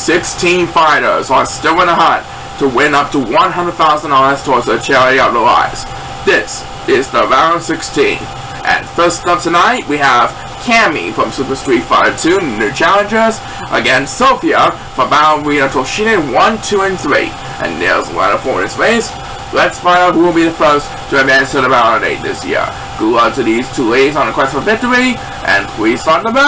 16 fighters are still in the hunt to win up to $100,000 towards the charity of their lives. This is the round 16. And first up tonight, we have Cammy from Super Street Fighter 2 New Challengers against Sophia from Ballerina Toshiden 1, 2, and 3. And there's a lot of form in this race. Let's find out who will be the first to advance to the round 8 this year. Good luck to these two ladies on the quest for victory, and please start the race!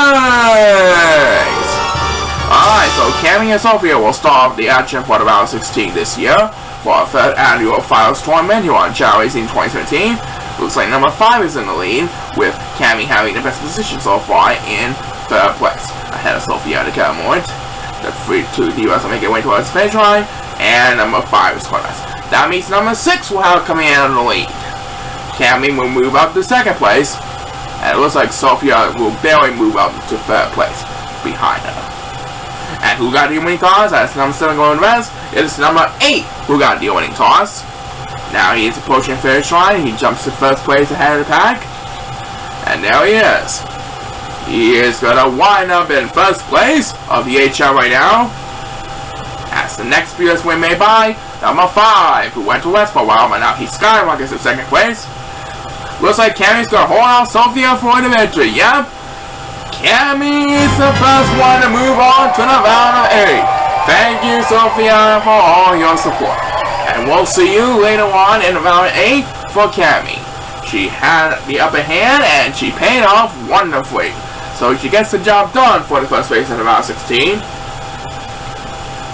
Alright, so Cammy and Sophia will start off the action for the round 16 this year for our third annual finals tournament here on Chao Racing 2017. Looks like number 5 is in the lead, with Cammy having the best position so far in third place, ahead of Sophia at the current moment. The 3-2 DUS will make it way towards the finish line, and number 5 is Cortez. That means number 6 will have coming in the lead. Cammy will move up to second place, and it looks like Sophia will barely move up to third place behind her. And who got the winning toss? That's number 7 going to rest. It's number 8 who got the winning toss. Now he is approaching the finish line. He jumps to first place ahead of the pack. And there he is. He is going to wind up in first place of the HL right now. As the next US win made by number 5, who went to West for a while, but now he skyrockets to second place. Looks like Cammy's going to hold out Sophia for the victory. Yep. Cammy is the first one to move on to the round of 8. Thank you, Sophia, for all your support. And we'll see you later on in round 8 for Cammy. She had the upper hand and she paid off wonderfully. So she gets the job done for the first race in round 16.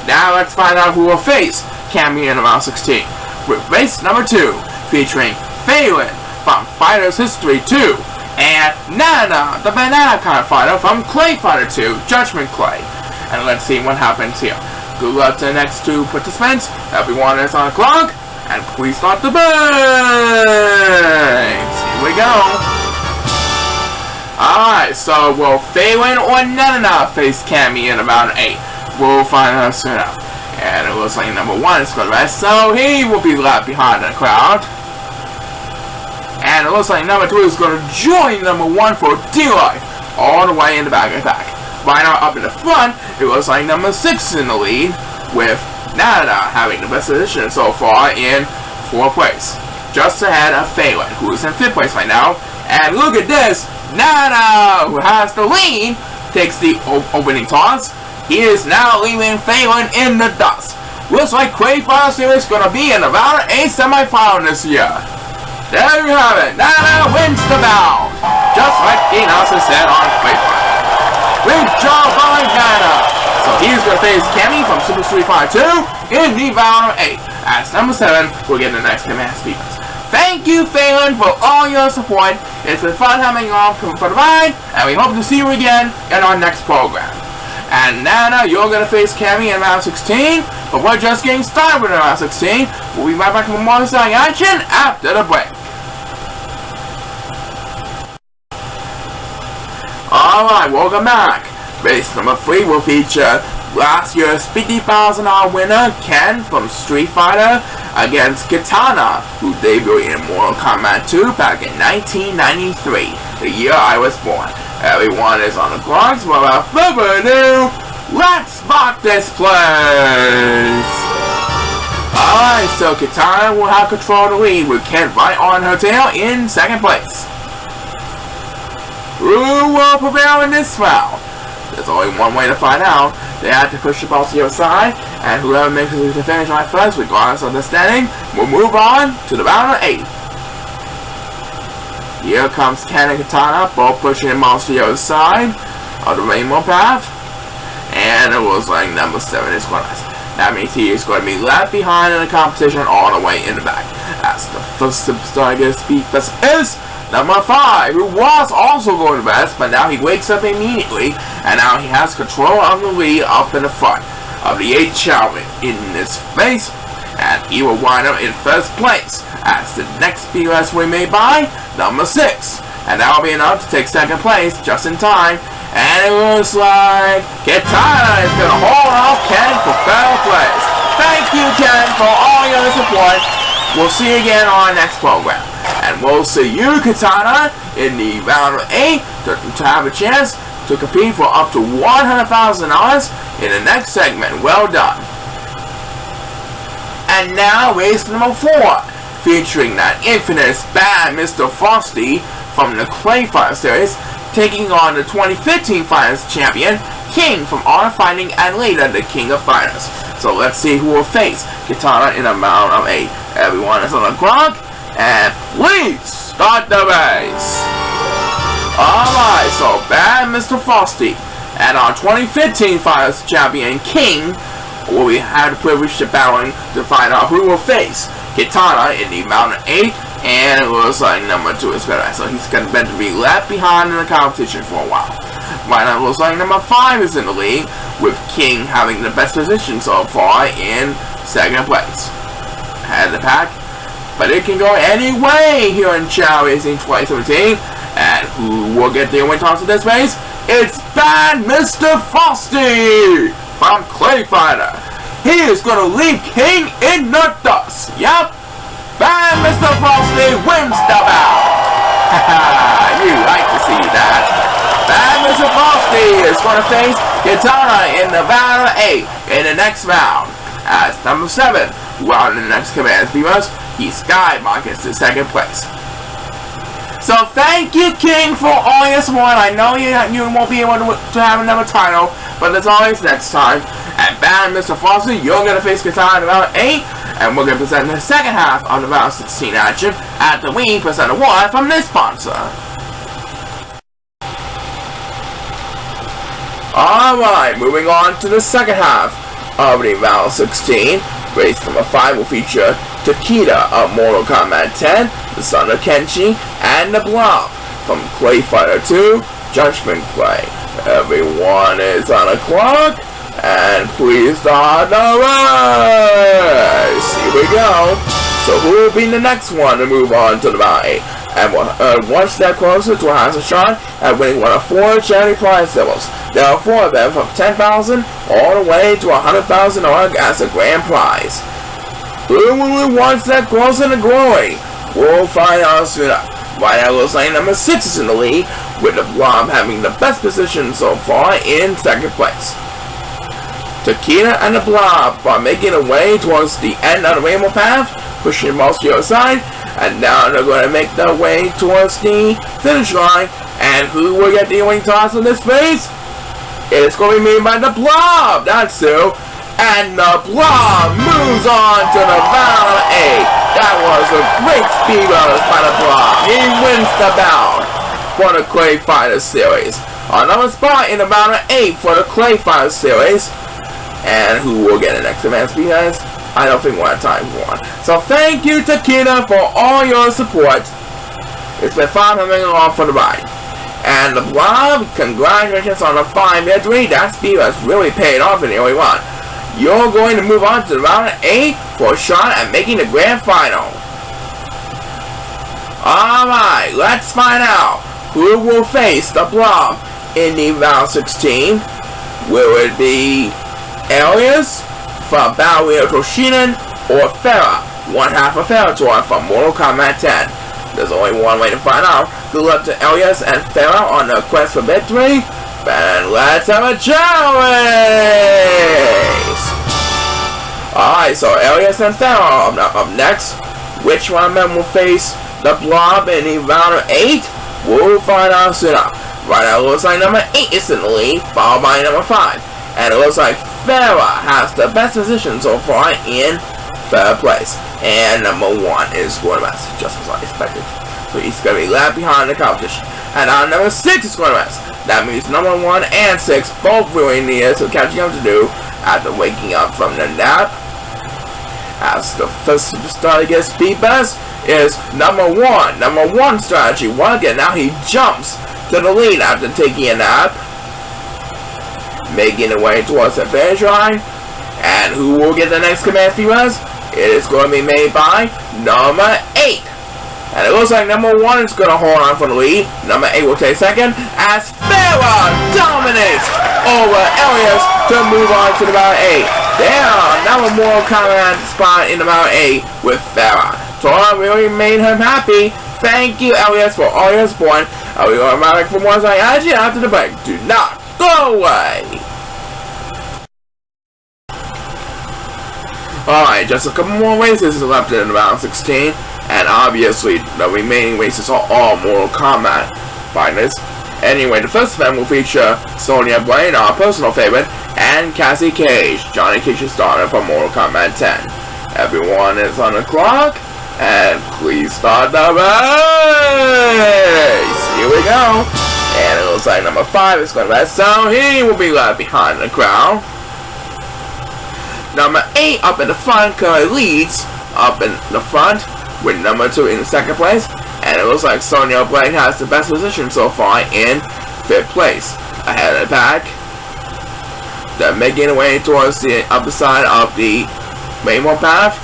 Now let's find out who will face Cammy in round 16. With race number 2 featuring Phelan from Fighters History 2 and Nana, the banana kind of fighter from Clay Fighter 2, Judgment Clay. And let's see what happens here. Good luck to the next 2 participants. Everyone is on the clock. And please start the race. Here we go. Alright, so will Phelan or Nana face Cammy in round 8? We'll find out soon enough. And it looks like number 1 is going to rest, so he will be left behind in the crowd. And it looks like number 2 is going to join number 1 for dear life, all the way in the back of the pack. Right now up in the front, it looks like number 6 is in the lead, with Nana having the best position so far in 4th place. Just ahead of Phelan, who is in 5th place right now. And look at this, Nana, who has the lead, takes the opening toss. He is now leaving Phelan in the dust. Looks like Clay Fighter Series is going to be in the round 8 semi-final this year. There you have it. Nana wins the bout. Just like the announcer said on Clay Fighter. Great job by Nana. So he's going to face Cammy from Super Street Fighter 2 in the round 8. As number 7 will get the next command speakers. Thank you, Phelan, for all your support. It's been fun having you on for the ride, and we hope to see you again in our next program. And Nana, you're going to face Cammy in round 16, but we're just getting started with round 16. We'll be right back with more exciting action after the break. Alright, welcome back. Race number 3 will feature last year's $50,000 winner Ken from Street Fighter against Katana, who debuted in Mortal Kombat 2 back in 1993, the year I was born. Everyone is on the clock, so without further ado, let's rock this place! Alright, so Katana will have control of the lead with Ken right on her tail in 2nd place. Who will prevail in this round? There's only one way to find out. They have to push the ball to the other side, and whoever makes it to the finish line first, regardless of the standing, will move on to the round of 8. Here comes Ken and Katana, both pushing the ball to the other side of the rainbow path, and it looks like number 7 is going to rest. That means he is going to be left behind in the competition all the way in the back. As the first superstar gets beat, this is number 5, who was also going to rest, but now he wakes up immediately, and now he has control of the lead up in the front of the 8 Chao in this race, and he will wind up in 1st place as the next BS we made by number 6, and that will be enough to take 2nd place just in time. And it looks like Katana is going to hold off Ken for 3rd place. Thank you, Ken, for all your support. We'll see you again on our next program. And we'll see you, Katana, in the round of 8 to have a chance to compete for up to $100,000 in the next segment. Well done. And now race number 4, featuring that infamous bad Mr. Frosty from the Clay Fighter series, taking on the 2015 Fighters champion, King from Art of Fighting, and later the King of Fighters. So let's see who will face Kitana in a round of 8. Everyone is on the clock, and please start the race. Alright, so bad Mr. Frosty and our 2015 Fighters champion, King, will we have the privilege of battling to find out who will face Kitana in the round of 8. And it looks like number 2 is better, so he's going to be left behind in the competition for a while. Right now it looks like number 5 is in the lead, with King having the best position so far in second place. Ahead of the pack, but it can go any way here in Chao Racing 2017. And who will get the win toss of this race? It's bad Mr. Frosty from Clay Fighter. He is going to leave King in the dust. Yep. Bad Mr. Frosty wins the bout. You like to see that. Bad Mr. Frosty is going to face Kitana in the round of 8 in the next round. As number 7, round in the next command viewers, he skyrockets to second place. So thank you, King, for all your support. I know you won't be able to have another title, but as always, next time. And bad Mr. Frosty, you're going to face Kitana in the round 8. And we're going to present the second half of the round 16 action at the Wii Present Award from this sponsor. Alright, moving on to the second half of the round 16. Race number 5 will feature Takeda of Mortal Kombat 10, the son of Kenshi, and the Blob from Clay Fighter 2, Judgment Play. Everyone is on the clock. And please start the race! Here we go. So who will be the next one to move on to the round 8? And one step closer to a shot at winning one of 4 charity prize levels. There are 4 of them, from $10,000 all the way to $100,000 as a grand prize. Who will be one step closer to glory? We'll find out soon enough. Right now, looks like number 6 is in the lead, with the Blob having the best position so far in second place. Takeda and the Blob are making their way towards the end of the rainbow path, pushing most to your side, and now they're going to make their way towards the finish line. And who will get the winning toss in this race? It's going to be made by the Blob, that's who. And the Blob moves on to the round of 8. That was a great speed bonus by the Blob. He wins the bout for the Clay Fighter series. Another spot in the round of 8 for the Clay Fighter series. And who will get an next advance, because I don't think we'll have time for one. So thank you, Takeda, for all your support. It's been fun having along for the ride. And the Blob, congratulations on a fine victory. That speed has really paid off in the early one. You're going to move on to the round of 8 for a shot at making the grand final. Alright, let's find out who will face the Blob in the round 16. Will it be Alias from Battle Royale Toshinden, or Farah, one half of Ferrator from Mortal Kombat 10? There's only one way to find out. Good luck to Alias and Farah on the quest for victory, and let's have a Chao race! Alright, so Alias and Farah up next. Which one of them will face the Blob in the round of 8? We'll find out soon enough. Right now, it looks like number 8 is in the lead, followed by number 5. And it looks like Farah has the best position so far in third place. And number 1 is Squirmas, just as I expected. So he's going to be left behind the competition. And number 6 is Squirmas. That means number 1 and 6 both really need some catching up to do after waking up from the nap. As the first superstar to get speed best is number 1. Number 1 strategy. Once again, now he jumps to the lead after taking a nap, making the way towards the finish line. And who will get the next command speed best? It is going to be made by number 8. And it looks like number 1 is going to hold on for the lead. Number 8 will take second as Farah dominates over Elias to move on to the round 8. There, now a Mortal Kombat spot in the round 8 with Farah. Tora really made him happy. Thank you, Elias, for all your support. I'll be going back for more psychology after the break. Do not go away! Alright, just a couple more races left in round 16, and obviously the remaining races are all Mortal Kombat fighters. Anyway, the first event will feature Sonya Blade, our personal favorite, and Cassie Cage, Johnny Cage's daughter from Mortal Kombat 10. Everyone is on the clock, and please start the race! Here we go! And it looks like number 5 is going to rest, so he will be left behind the crowd. Number 8 up in the front currently leads up in the front with number 2 in the second place. And it looks like Sonya Blade has the best position so far in 5th place. Ahead of the pack, they're making their way towards the upper side of the rainbow path.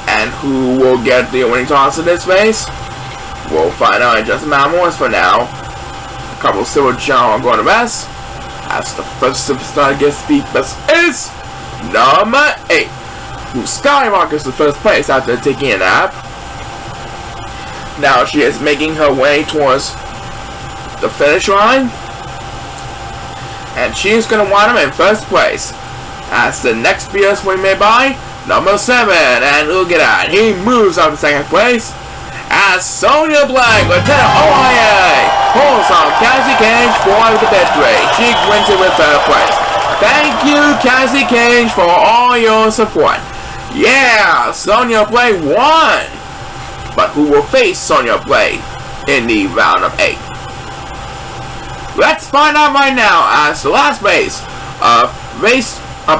And who will get the winning toss in this race? We'll find out in just a matter of moments. For now, a couple of silver Chao are going to rest. As the first superstar gets speed best is number 8, who skyrockets to first place after taking a nap. Now she is making her way towards the finish line, and she is going to wind up in first place. As the next BS we made by number 7, and look at that, he moves up to second place. As Sonya Blade, Lieutenant OIA, pulls on Cassie Cage for the victory. She wins it with third place. Thank you, Cassie Cage, for all your support. Yeah, Sonya Blade won. But who will face Sonya Blade in the round of 8? Let's find out right now, as the last race of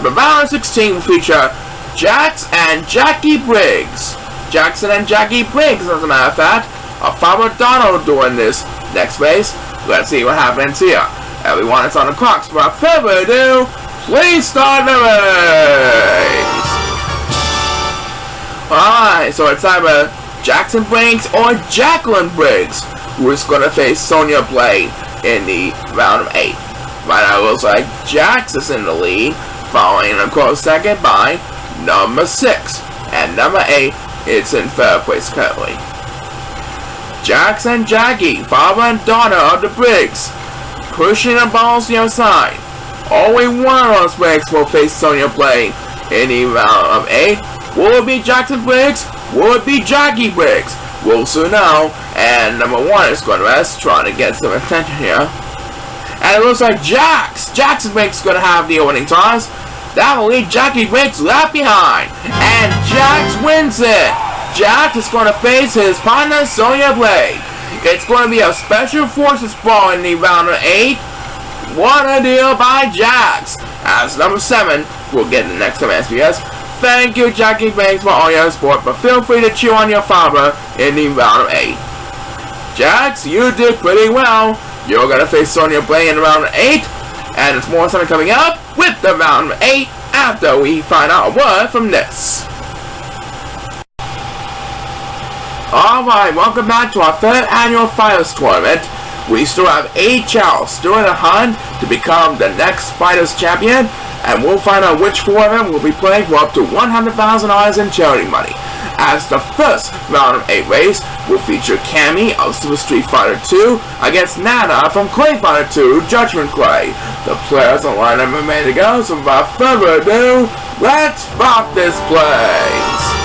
the round of 16 will feature Jax and Jackie Briggs. Jackson and Jackie Briggs, as a matter of fact, are Father Donald doing this next race. Let's see what happens here. Everyone is on the clock, so without further ado, please start the race. Alright, so it's either Jackson Briggs or Jacqueline Briggs who is going to face Sonya Blade in the round of 8. Right now it looks like Jax is in the lead, following a close second by number 6. And number 8 is in third place currently. Jax and Jackie, father and daughter of the Briggs, pushing the balls to the outside. Only one of those Briggs will face Sonya Blade in the round of 8. Will it be Jackson Briggs? Will it be Jackie Briggs? We'll soon know. And number 1 is going to rest, trying to get some attention here. And it looks like Jackson Briggs is going to have the winning toss. That will leave Jackie Briggs left behind. And Jax wins it. Jax is going to face his partner Sonya Blade. It's going to be a special forces brawl in the round of 8. What a deal by Jax. As number 7 will get the next command SBS. Thank you, Jackie Briggs, for all your support, but feel free to cheer on your father in the round of 8. Jax, you did pretty well. You're going to face Sonya Blade in the round of 8. And there's more something coming up with the round of 8 after we find out a word from this. Alright, welcome back to our 3rd annual Fighters Tournament. We still have 8 Chao still in a hunt to become the next Fighters Champion, and we'll find out which 4 of them will be playing for up to $100,000 in charity money. As the first round of 8 race will feature Cammy of Super Street Fighter 2 against Nana from Clay Fighter 2 Judgment Clay. The players on lineup are ready to go, so without further ado, let's rock this place!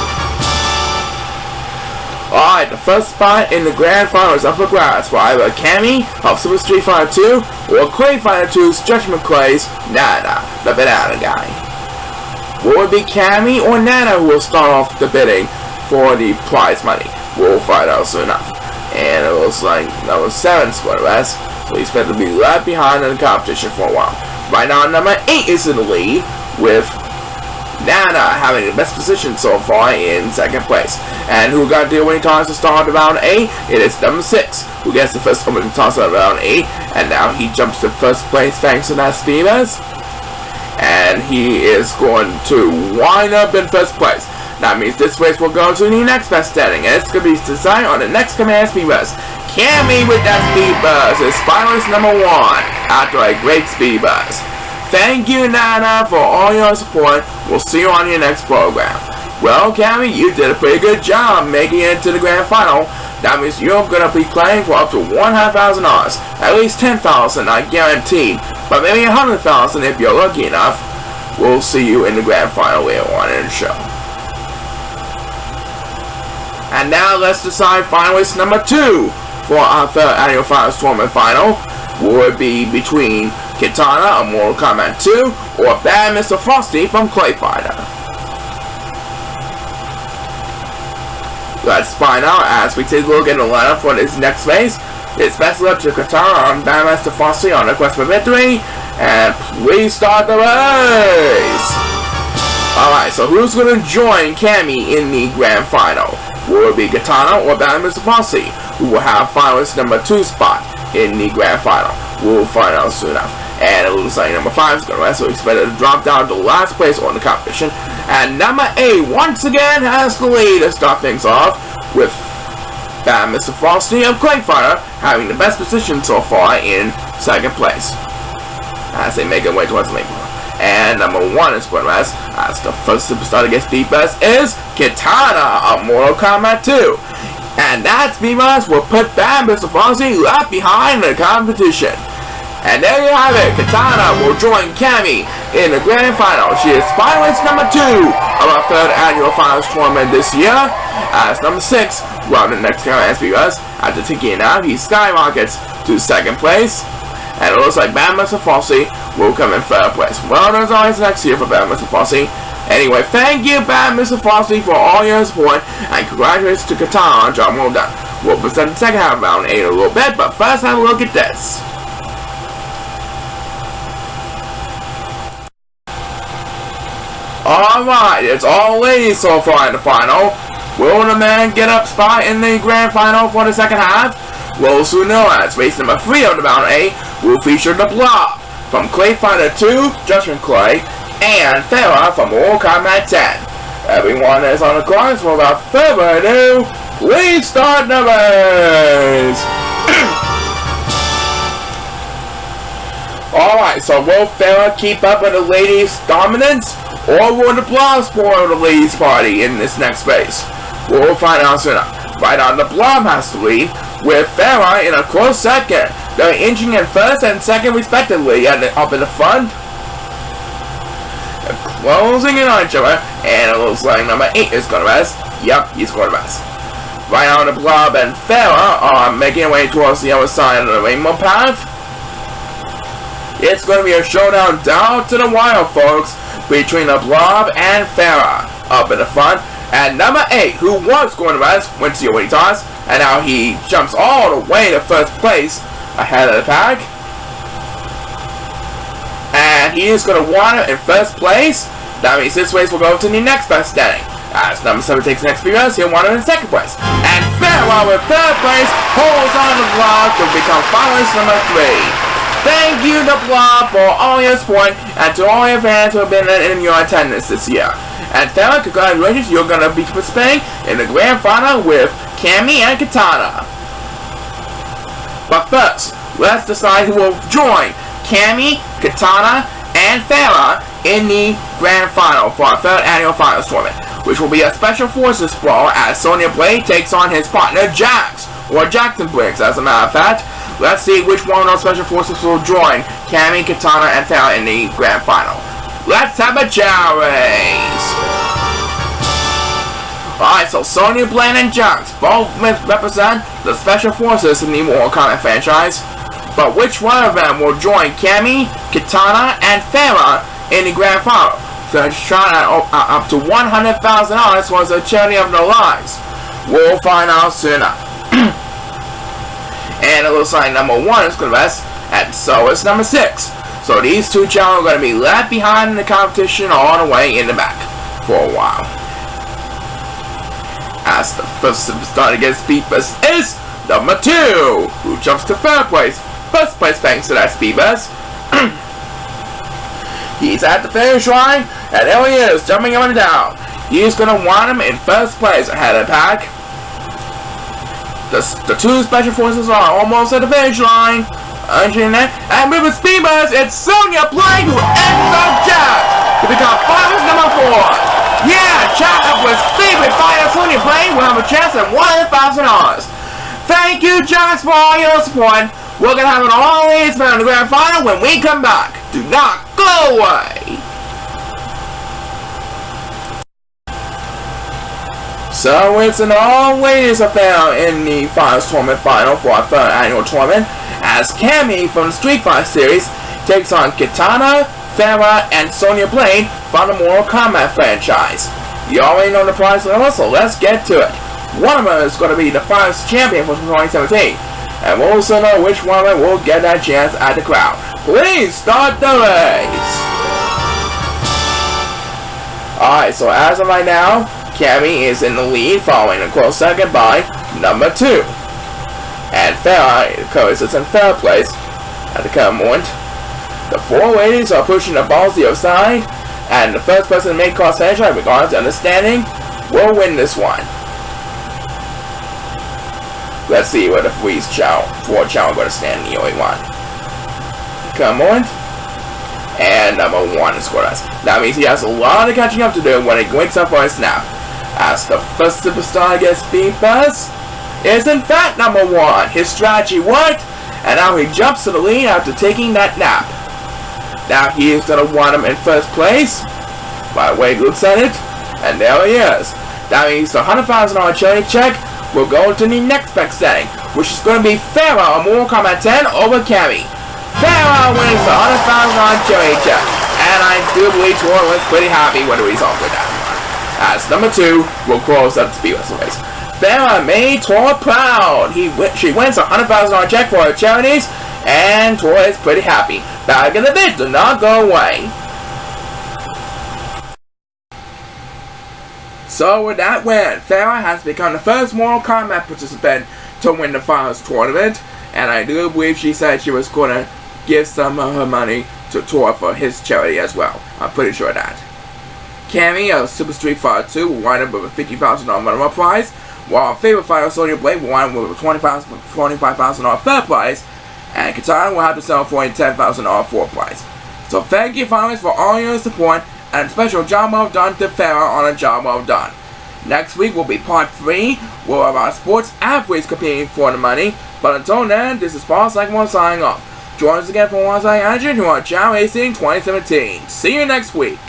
Alright, the first spot in the grand final is up for grabs for either Cammy of Super Street Fighter 2 or Clay Fighter 2's Judgment Clay's Nana, the banana guy. Will it be Cammy or Nana who will start off the bidding for the prize money? We'll find out soon enough. And it looks like number 7 is going to rest, so he's going to be left behind in the competition for a while. Right now, number 8 is in the lead, with Nana having the best position so far in second place. And who got the winning toss to start the round 8? It is number 6, who gets the first winning toss of round 8. And now he jumps to first place thanks to that Stevens. And he is going to wind up in first place. That means this race will go to the next best standing, and it's going to be decided on the next command speed burst. Cammy with that speed burst is finalist number 1 after a great speed burst. Thank you, Nana, for all your support. We'll see you on your next program. Well, Cammy, you did a pretty good job making it to the grand final. That means you're going to be playing for up to $100,000. At least $10,000, not guaranteed. But maybe $100,000 if you're lucky enough. We'll see you in the grand final later on in the show. And now let's decide finalist number 2 for our 3rd annual finals tournament final. Will it be between Kitana of Mortal Kombat 2 or Bad Mr. Frosty from Clay Fighter? Let's find out as we take a look at the lineup for this next phase. It's best luck to Kitana and Bad Mr. Frosty on the quest for victory. And please start the race! Alright, so who's going to join Cammy in the grand final? Will it be Kitana or Bad Mr. Frosty, who will have finalist number 2 spot in the grand final? We'll find out soon enough. And it looks like number 5 is going to rest, so we expect it to drop down to last place on the competition. And number 8 once again has the lead to start things off, with Bad Mr. Frosty of Clay Fighter having the best position so far in 2nd place, as they make their way towards the main floor. And number 1 is going to rest, as the first superstar to get speed best is Kitana of Mortal Kombat 2. And that speed best will put Bad Mr. Frosty left behind in the competition. And there you have it, Kitana will join Cammy in the grand final. She is finalist number 2 of our 3rd annual finals tournament this year. As number 6, well, the next round SBS, after taking it out, he skyrockets to 2nd place. And it looks like Bad Mr. Frosty will come in 3rd place. Well, there's always next year for Bad Mr. Frosty. Anyway, thank you, Bad Mr. Frosty, for all your support, and congratulations to Kitana on job well done. We'll present the 2nd half of round 8 in a little bit, but first have a look at this. Alright, it's all ladies so far in the final. Will the man get up spot in the grand final for the 2nd half? We'll soon know, as race number 3 of the round 8 will feature the Blob from Clay Fighter 2, Judgment Clay, and Farah from Mortal Kombat 10. Everyone is on the course. So without further ado, please start the race! Alright, so will Farah keep up with the ladies' dominance? Or will the Blob spoil the ladies' party in this next phase? We'll find out soon. Right on, the Blob has to lead, with Farah in a close 2nd. They're inching in 1st and 2nd respectively up in the front. They're closing in on each other, and it looks like number 8 is going to rest. Yep, he's going to rest. Right on, the Blob and Farah are making their way towards the other side of the rainbow path. It's going to be a showdown down to the wire, folks, between the Blob and Farah up in the front. And number 8, who was going to rest, went to your toss, and now he jumps all the way to 1st place ahead of the pack. And he is going to wander in 1st place. That means this race will go to the next best standing. As number 7 takes the next experience, he'll wander in 2nd place. And Farah with 3rd place holds on the Blob to become finalist number 3. Thank you, the Blob, for all your support, and to all your fans who have been in your attendance this year. And Farah, congratulations, you're going to be participating in the grand final with Cammy and Kitana. But first, let's decide who will join Cammy, Kitana, and Farah in the grand final for our 3rd annual finals tournament, which will be a special forces brawl as Sonya Blade takes on his partner Jax, or Jackson Briggs, as a matter of fact. Let's see which one of those special forces will join Cammy, Kitana, and Farah in the grand final. Let's have a Chao race! Alright, so Sonya Blade and Jax both represent the special forces in the Mortal Kombat franchise. But which one of them will join Cammy, Kitana, and Farah in the grand final? So it's trying up to $100,000 towards the charity of their lives. We'll find out soon enough. And it looks like number 1 is going to rest, and so is number 6. So these two Chao are going to be left behind in the competition all the way in the back for a while. As the first superstar to get speed bust is number 2, who jumps to 3rd place. 1st place thanks to that speed bust. He's at the finish line, and there he is, jumping up and down. He's going to want him in 1st place ahead of the pack. The 2 special forces are almost at the finish line. And with a speed bust, it's Sonya Blade who ends up Jax to become finalist number 4. Yeah, Chao with favorite fighter Sonya Blade will have a chance at $1,000. Thank you, Josh, for all your support. We're gonna have an all-ladies match in the grand final when we come back. Do not go away. So it's an all-ladies affair in the finals tournament final for our third annual tournament, as Cammy from the Street Fighter series takes on Kitana, Farah, and Sonya Blade from the Mortal Kombat franchise. You already know the prize level, so let's get to it. One of them is going to be the finals champion for 2017, and we'll also know which one of them will get that chance at the crowd. Please start the race! Alright, so as of right now, Cammy is in the lead, following a close second by number 2. And Farah is in third place at the current moment. The 4 ladies are pushing the balls to the other side, and the first person to make cross finish, regardless of understanding, will win this one. Let's see where the Chao are going to stand in the only one. Current moment. And number 1 is scoreless. That means he has a lot of catching up to do when he wakes up for his snap. As the first superstar gets speed first, is in fact number 1. His strategy worked, and now he jumps to the lead after taking that nap. Now he is going to want him in first place, by the way he looks at it, and there he is. That means the $100,000 charity check will go to the next best setting, which is going to be Farah on Mortal Kombat 10 over Cammy. Farah wins the $100,000 charity check, and I do believe Tor was pretty happy with the result with that one. As number 2 will close up the speedless race. Farah made Tor proud. She wins a $100,000 check for her charities, and Tor is pretty happy. Back in the bit, do not go away. So with that win, Farah has become the first Mortal Kombat participant to win the finals tournament, and I do believe she said she was going to give some of her money to Tor for his charity as well. I'm pretty sure of that. Cammy of Super Street Fighter 2 will wind up with a $50,000 minimum prize, while our favorite fighter Sonya Blade will wind up with a $25,000 third prize, and Kitana will have to sell for a $10,000 fourth prize. So thank you finalists for all your support, and a special job well done to Farah on a job well done. Next week will be part 3, where our sports athletes competing for the money, but until then, this is Paul Sycamore signing off. Join us again for one second energy to our Chao Racing 2017. See you next week.